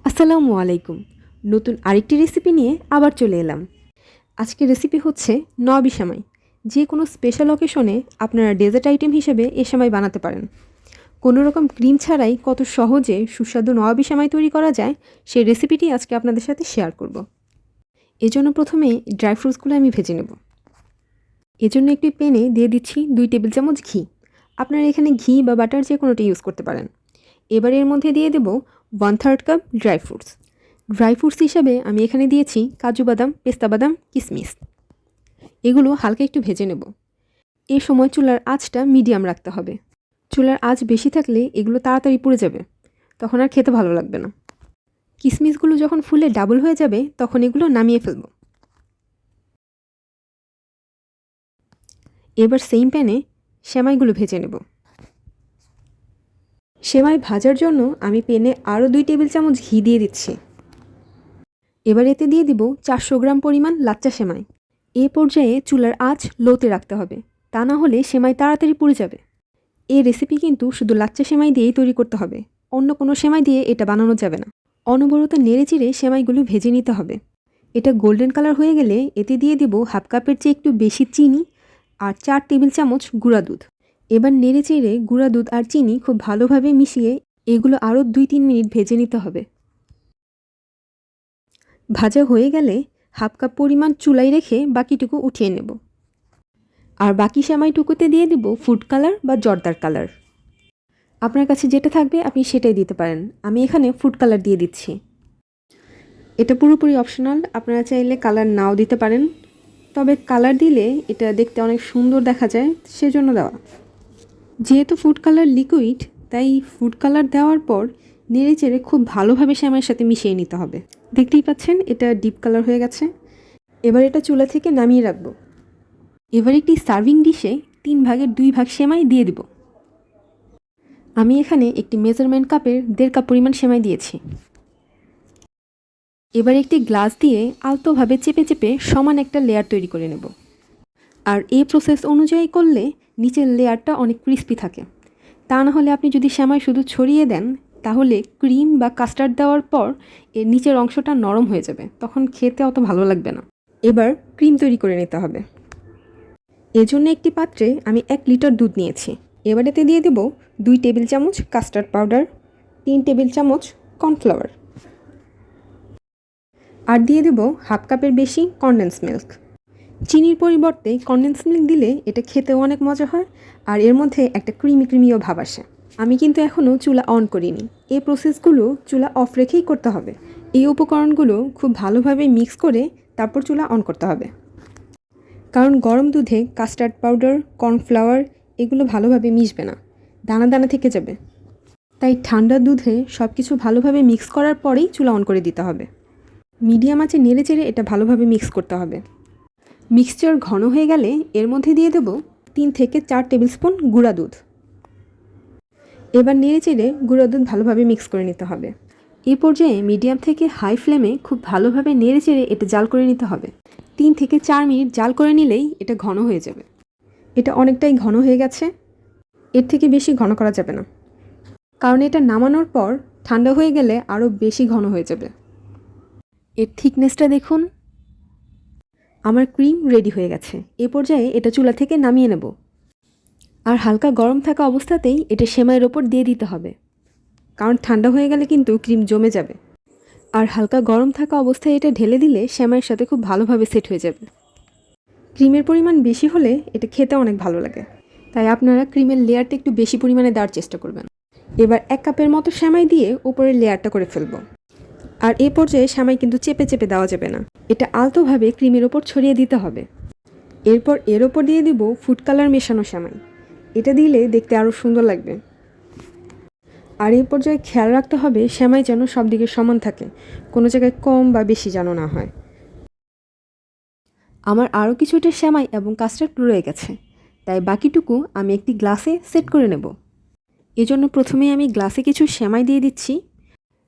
আসসালামু আলাইকুম। নতুন আরেকটি রেসিপি নিয়ে আবার চলে এলাম। আজকের রেসিপি হচ্ছে নবী সেমাই। যে কোনো স্পেশাল অকেশনে আপনারা ডেজার্ট আইটেম হিসেবে এ সেমাই বানাতে পারেন। কোনো রকম ক্রিম ছাড়াই কত সহজে সুস্বাদু নবী সেমাই তৈরি করা যায় সেই রেসিপিটি আজকে আপনাদের সাথে শেয়ার করব। এজন্য প্রথমে ড্রাই ফ্রুটসগুলো আমি ভেজে নেব। এজন্য একটি প্যানে দিয়ে দিচ্ছি 2 টেবিল চামচ ঘি। আপনারা এখানে ঘি বা বাটার যে কোনোটি ইউজ করতে পারেন। এবার এর মধ্যে দিয়ে দেব 1/3 cup dry fruits. Dry fruits হিসাবে আমি এখানে দিয়েছি কাজু বাদাম, পেস্তা বাদাম, কিশমিশ। এগুলো হালকা একটু ভেজে নেব। এই সময় চুলার আঁচটা মিডিয়াম রাখতে হবে। চুলার আঁচ বেশি থাকলে এগুলো তাড়াতাড়ি পুড়ে যাবে, তখন আর খেতে ভালো লাগবে না। কিশমিশগুলো যখন ফুলে ডাবল হয়ে যাবে তখন এগুলো নামিয়ে ফেলব। এবার সেম প্যানে সেমাইগুলো ভেজে নেব। সেমাই ভাজার জন্য আমি প্যানে আরও 2 টেবিল চামচ ঘি দিয়ে দিচ্ছি। এবার এতে দিয়ে দিব 400 গ্রাম পরিমাণ লাচ্চা সেমাই। এ পর্যায়ে চুলার আঁচ লোতে রাখতে হবে, তা না হলে সেমাই তাড়াতাড়ি পুড়ে যাবে। এই রেসিপি কিন্তু শুধু লাচ্চা সেমাই দিয়েই তৈরি করতে হবে, অন্য কোনো সেমাই দিয়ে এটা বানানো যাবে না। অনবরত নেড়েচেড়ে সেমাইগুলো ভেজে নিতে হবে। এটা গোল্ডেন কালার হয়ে গেলে এতে দিয়ে দিব হাফ কাপের চেয়ে একটু বেশি চিনি আর 4 টেবিল চামচ গুঁড়া দুধ। এবার নেড়েচেড়ে গুঁড়া দুধ আর চিনি খুব ভালোভাবে মিশিয়ে এগুলো আরও 2-3 মিনিট ভেজে নিতে হবে। ভাজা হয়ে গেলে হাফ কাপ পরিমাণ চুলায় রেখে বাকিটুকু উঠিয়ে নেব। আর বাকি সেমাইটুকুতে দিয়ে দিব ফুড কালার বা জর্দার কালার। আপনার কাছে যেটা থাকবে আপনি সেটাই দিতে পারেন। আমি এখানে ফুড কালার দিয়ে দিচ্ছি। এটা পুরোপুরি অপশনাল, আপনারা চাইলে কালার নাও দিতে পারেন, তবে কালার দিলে এটা দেখতে অনেক সুন্দর দেখা যায়, সেজন্য দেওয়া। যেহেতু ফুড কালার লিকুইড, তাই ফুড কালার দেওয়ার পর নেড়েচেড়ে খুব ভালোভাবে সেমাইয়ের সাথে মিশিয়ে নিতে হবে। দেখতেই পাচ্ছেন এটা ডিপ কালার হয়ে গেছে। এবার এটা চুলা থেকে নামিয়ে রাখবো। এবার একটি সার্ভিং ডিশে 3 ভাগের 2 ভাগ সেমাই দিয়ে দিব। আমি এখানে একটি মেজারমেন্ট কাপের 1.5 কাপ পরিমাণ সেমাই দিয়েছি। এবার একটি গ্লাস দিয়ে আলতোভাবে চেপে চেপে সমান একটা লেয়ার তৈরি করে নেব। আর এই প্রসেস অনুযায়ী করলে নিচের লেয়ারটা অনেক ক্রিস্পি থাকে। তা না হলে আপনি যদি সেমাই শুধু ছড়িয়ে দেন তাহলে ক্রিম বা কাস্টার্ড দেওয়ার পর এর নিচের অংশটা নরম হয়ে যাবে, তখন খেতে অত ভালো লাগবে না। এবার ক্রিম তৈরি করে নিতে হবে। এজন্য একটি পাত্রে আমি 1 লিটার দুধ নিয়েছি। এবার এতে দিয়ে দেব 2 টেবিল চামচ কাস্টার্ড পাউডার, 3 টেবিল চামচ কর্নফ্লাওয়ার, আর দিয়ে দেব হাফ কাপের বেশি কনডেন্স মিল্ক। চিনির পরিবর্তে কনডেন্স মিল্ক দিলে এটা খেতেও অনেক মজা হয়, আর এর মধ্যে একটা ক্রিমিও ভাব আসে। আমি কিন্তু এখনও চুলা অন করিনি। এই প্রসেসগুলো চুলা অফ রেখেই করতে হবে। এই উপকরণগুলো খুব ভালোভাবে মিক্স করে তারপর চুলা অন করতে হবে, কারণ গরম দুধে কাস্টার্ড পাউডার, কর্নফ্লাওয়ার এগুলো ভালোভাবে মিশবে না, দানা দানা থেকে যাবে। তাই ঠান্ডা দুধে সব কিছু ভালোভাবে মিক্স করার পরেই চুলা অন করে দিতে হবে। মিডিয়াম আঁচে নেড়েচেড়ে এটা ভালোভাবে মিক্স করতে হবে। মিক্সচার ঘন হয়ে গেলে এর মধ্যে দিয়ে দেব 3 থেকে 4 টেবিল স্পুন গুঁড়া দুধ। এবার নেড়েচেড়ে গুঁড়া দুধ ভালোভাবে মিক্স করে নিতে হবে। এই পর্যায়ে মিডিয়াম থেকে হাই ফ্লেমে খুব ভালোভাবে নেড়েচেড়ে এটা জাল করে নিতে হবে। 3 থেকে 4 মিনিট জাল করে নিলেই এটা ঘন হয়ে যাবে। এটা অনেকটাই ঘন হয়ে গেছে, এর থেকে বেশি ঘন করা যাবে না, কারণ এটা নামানোর পর ঠান্ডা হয়ে গেলে আরও বেশি ঘন হয়ে যাবে। এর থিকনেসটা দেখুন। আমার ক্রিম রেডি হয়ে গেছে। এ পর্যায়ে এটা চুলা থেকে নামিয়ে নেব। আর হালকা গরম থাকা অবস্থাতেই এটা সেমাইয়ের ওপর দিয়ে দিতে হবে, কারণ ঠান্ডা হয়ে গেলে কিন্তু ক্রিম জমে যাবে। আর হালকা গরম থাকা অবস্থায় এটা ঢেলে দিলে সেমাইয়ের সাথে খুব ভালোভাবে সেট হয়ে যাবে। ক্রিমের পরিমাণ বেশি হলে এটা খেতে অনেক ভালো লাগে, তাই আপনারা ক্রিমের লেয়ারটা একটু বেশি পরিমাণে দেওয়ার চেষ্টা করবেন। এবার 1 কাপের মতো সেমাই দিয়ে উপরের লেয়ারটা করে ফেলবো। আর এই পর্যায়ে সেমাই কিন্তু চেপে চেপে দেওয়া যাবে না, এটা আলতোভাবে ক্রিমের ওপর ছড়িয়ে দিতে হবে। এরপর এর ওপর দিয়ে দিব ফুড কালার মেশানো সেমাই। এটা দিলে দেখতে আরও সুন্দর লাগবে। আর এই পর্যায়ে খেয়াল রাখতে হবে সেমাই যেন সব দিকে সমান থাকে, কোনো জায়গায় কম বা বেশি যেন না হয়। আমার আরও কিছুটা সেমাই এবং কাস্টার্ড রয়ে গেছে, তাই বাকিটুকু আমি একটি গ্লাসে সেট করে নেব। এজন্য প্রথমেই আমি গ্লাসে কিছু সেমাই দিয়ে দিচ্ছি,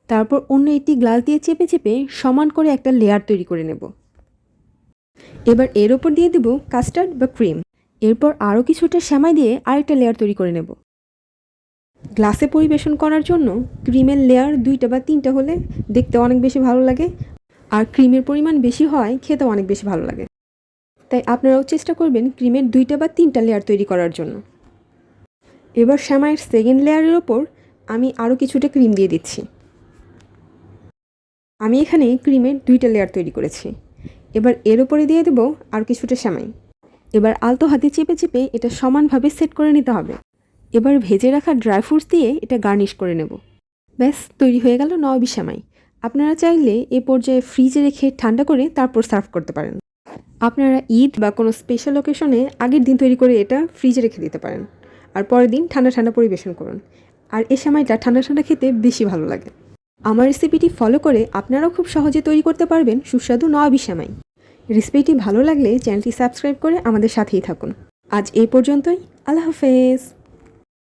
তারপর অন্য একটি গ্লাস দিয়ে চেপে চেপে সমান করে একটা লেয়ার তৈরি করে নেব। এবার এর ওপর দিয়ে দেব কাস্টার্ড বা ক্রিম। এরপর আরও কিছুটা সেমাই দিয়ে আরেকটা লেয়ার তৈরি করে নেব। গ্লাসে পরিবেশন করার জন্য ক্রিমের লেয়ার 2টা বা 3টা হলে দেখতে অনেক বেশি ভালো লাগে, আর ক্রিমের পরিমাণ বেশি হয় খেতেও অনেক বেশি ভালো লাগে। তাই আপনারাও চেষ্টা করবেন ক্রিমের 2টা বা 3টা লেয়ার তৈরি করার জন্য। এবার সেমাইয়ের সেকেন্ড লেয়ারের ওপর আমি আরও কিছুটা ক্রিম দিয়ে দিচ্ছি। আমি এখানে ক্রিমের 2টা লেয়ার তৈরি করেছি। এবার এর ওপরে দিয়ে দেবো আর কিছুটা সেমাই। এবার আলতো হাতে চেপে চেপে এটা সমানভাবে সেট করে নিতে হবে। এবার ভেজে রাখা ড্রাই ফ্রুটস দিয়ে এটা গার্নিশ করে নেব। ব্যাস তৈরি হয়ে গেল নবাবী সেমাই। আপনারা চাইলে এ পর্যায়ে ফ্রিজে রেখে ঠান্ডা করে তারপর সার্ভ করতে পারেন। আপনারা ঈদ বা কোনো স্পেশাল অকেশনে আগের দিন তৈরি করে এটা ফ্রিজে রেখে দিতে পারেন, আর পরের দিন ঠান্ডা ঠান্ডা পরিবেশন করুন। আর এই সেমাইটা ঠান্ডা ঠান্ডা খেতে বেশি ভালো লাগে। আমার রেসিপিটি ফলো করে আপনারাও খুব সহজে তৈরি করতে পারবেন সুস্বাদু নবাবী সেমাই। রেসিপিটি ভালো লাগলে চ্যানেলটি সাবস্ক্রাইব করে আমাদের সাথেই থাকুন। আজ এই পর্যন্তই। আল্লাহ হাফেজ।